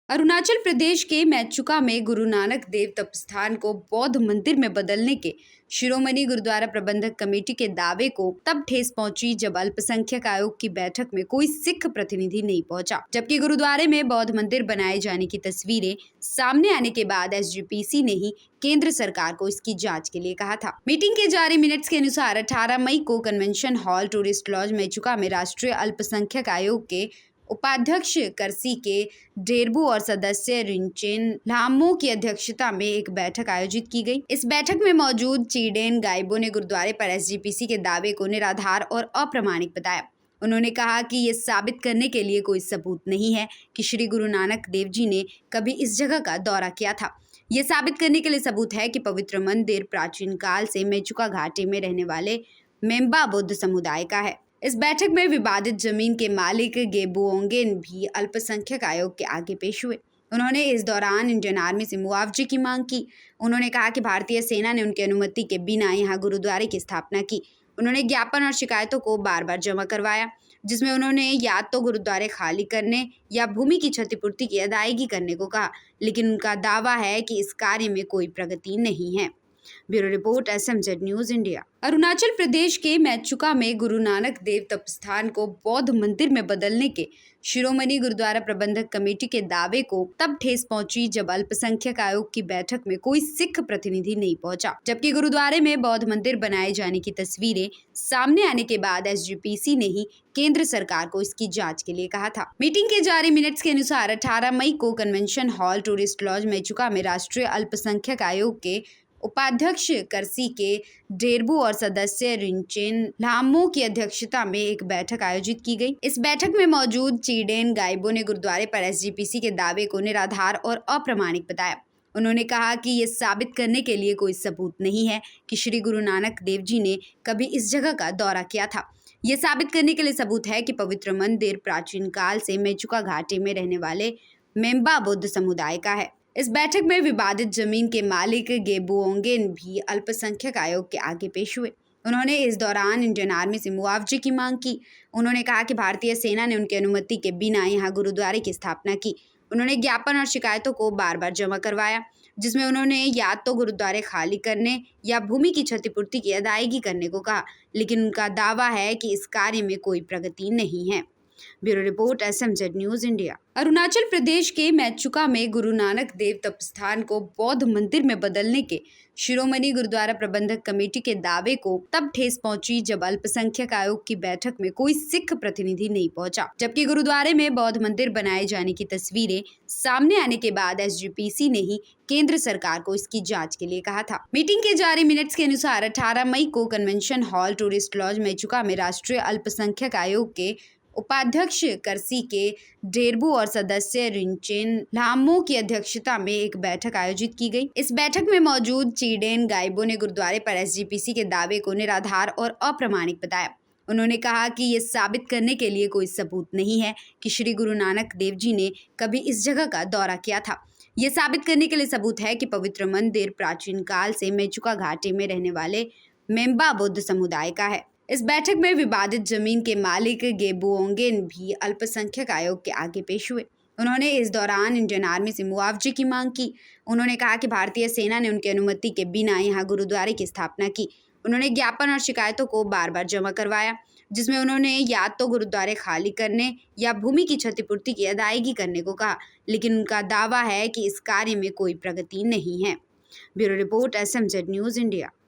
अरुणाचल प्रदेश के मेचुका में गुरु नानक देव तपस्थान को बौद्ध मंदिर में बदलने के शिरोमणि गुरुद्वारा प्रबंधक कमेटी के दावे को तब ठेस पहुंची जब अल्पसंख्यक आयोग की बैठक में कोई सिख प्रतिनिधि नहीं पहुंचा, जबकि गुरुद्वारे में बौद्ध मंदिर बनाए जाने की तस्वीरें सामने आने के बाद एसजीपीसी ने ही केंद्र सरकार को इसकी जांच के लिए कहा था। मीटिंग के जारी मिनट्स के अनुसार 18 मई को convention hall tourist laws Mechuka में राष्ट्रीय अल्पसंख्यक आयोग के उपाध्यक्ष करसी के डेरबू और सदस्य रिंचेन लामो की अध्यक्षता में एक बैठक आयोजित की गई। इस बैठक में मौजूद चीडेन गाइबो ने गुरुद्वारे पर एसजीपीसी के दावे को निराधार और अप्रामाणिक बताया। उन्होंने कहा कि ये साबित करने के लिए कोई सबूत नहीं है कि श्री गुरु नानक देव जी ने कभी इस जगह का दौरा किया था। ये साबित करने के लिए सबूत है कि पवित्र मंदिर प्राचीन काल से मेचुका घाटी में रहने वाले मेम्बा बुद्ध समुदाय का है। इस बैठक में विवादित जमीन के मालिक गेबुओंगेन भी अल्पसंख्यक आयोग के आगे पेश हुए। उन्होंने इस दौरान इंडियन आर्मी से मुआवजे की मांग की। उन्होंने कहा कि भारतीय सेना ने उनकी अनुमति के बिना यहाँ गुरुद्वारे की स्थापना की। उन्होंने ज्ञापन और शिकायतों को बार बार जमा करवाया, जिसमें उन्होंने या तो गुरुद्वारे खाली करने या भूमि की क्षतिपूर्ति की अदायगी करने को कहा, लेकिन उनका दावा है कि इस कार्य में कोई प्रगति नहीं है। Bureau report SMZ news India. Arunachal Pradesh के मेचुका में गुरु नानक देव तपस्थान को बौद्ध मंदिर में बदलने के शिरोमणि गुरुद्वारा प्रबंधक कमेटी के दावे को तब ठेस पहुंची जब अल्पसंख्यक आयोग की बैठक में कोई सिख प्रतिनिधि नहीं पहुंचा, जबकि गुरुद्वारे में बौद्ध मंदिर बनाए जाने की तस्वीरें सामने आने के बाद एसजीपीसी ने ही केंद्र सरकार को इसकी जांच के लिए कहा था। मीटिंग के जारी मिनट्स के अनुसार 18 मई को convention hall tourist laws Mechuka में राष्ट्रीय अल्पसंख्यक आयोग के उपाध्यक्ष करसी के डेरबू और सदस्य रिंचेन लामो की अध्यक्षता में एक बैठक आयोजित की गई। इस बैठक में मौजूद चीडेन गाइबो ने गुरुद्वारे पर एसजीपीसी के दावे को निराधार और अप्रामाणिक बताया। उन्होंने कहा कि ये साबित करने के लिए कोई सबूत नहीं है कि श्री गुरु नानक देव जी ने कभी इस जगह का दौरा किया था। ये साबित करने के लिए सबूत है कि पवित्र मंदिर प्राचीन काल से मेचुका घाटी में रहने वाले मेम्बा बुद्ध समुदाय का है। इस बैठक में विवादित जमीन के मालिक गेबुओंगेन भी अल्पसंख्यक आयोग के आगे पेश हुए। उन्होंने इस दौरान इंडियन आर्मी से मुआवजे की मांग की। उन्होंने कहा कि भारतीय सेना ने उनकी अनुमति के बिना यहाँ गुरुद्वारे की स्थापना की। उन्होंने ज्ञापन और शिकायतों को बार बार जमा करवाया, जिसमें उन्होंने या तो गुरुद्वारे खाली करने या भूमि की क्षतिपूर्ति की अदायगी करने को कहा, लेकिन उनका दावा है कि इस कार्य में कोई प्रगति नहीं है। Bureau report SMZ news India. Arunachal Pradesh के मेचुका में गुरु नानक देव तपस्थान को बौद्ध मंदिर में बदलने के शिरोमणि गुरुद्वारा प्रबंधक कमेटी के दावे को तब ठेस पहुंची जब अल्पसंख्यक आयोग की बैठक में कोई सिख प्रतिनिधि नहीं पहुंचा, जबकि गुरुद्वारे में बौद्ध मंदिर बनाए जाने की तस्वीरें सामने आने के बाद एसजीपीसी ने ही केंद्र सरकार को इसकी जांच के लिए कहा था। मीटिंग के जारी मिनट्स के अनुसार 18 मई को convention hall tourist laws Mechuka में राष्ट्रीय अल्पसंख्यक आयोग के उपाध्यक्ष करसी के डेरबू और सदस्य रिंचेन लामो की अध्यक्षता में एक बैठक आयोजित की गई। इस बैठक में मौजूद चीडेन गाइबो ने गुरुद्वारे पर एसजीपीसी के दावे को निराधार और अप्रामाणिक बताया। उन्होंने कहा कि ये साबित करने के लिए कोई सबूत नहीं है कि श्री गुरु नानक देव जी ने कभी इस जगह का दौरा किया था। ये साबित करने के लिए सबूत है कि पवित्र मंदिर प्राचीन काल से मेचुका घाटी में रहने वाले मेम्बा बुद्ध समुदाय का है। इस बैठक में विवादित जमीन के मालिक गेबुओंगेन भी अल्पसंख्यक आयोग के आगे पेश हुए। उन्होंने इस दौरान इंडियन आर्मी से मुआवजे की मांग की। उन्होंने कहा कि भारतीय सेना ने उनकी अनुमति के बिना यहाँ गुरुद्वारे की स्थापना की। उन्होंने ज्ञापन और शिकायतों को बार बार जमा करवाया, जिसमें उन्होंने या तो गुरुद्वारे खाली करने या भूमि की क्षतिपूर्ति की अदायगी करने को कहा, लेकिन उनका दावा है कि इस कार्य में कोई प्रगति नहीं है। Bureau report SMZ news India.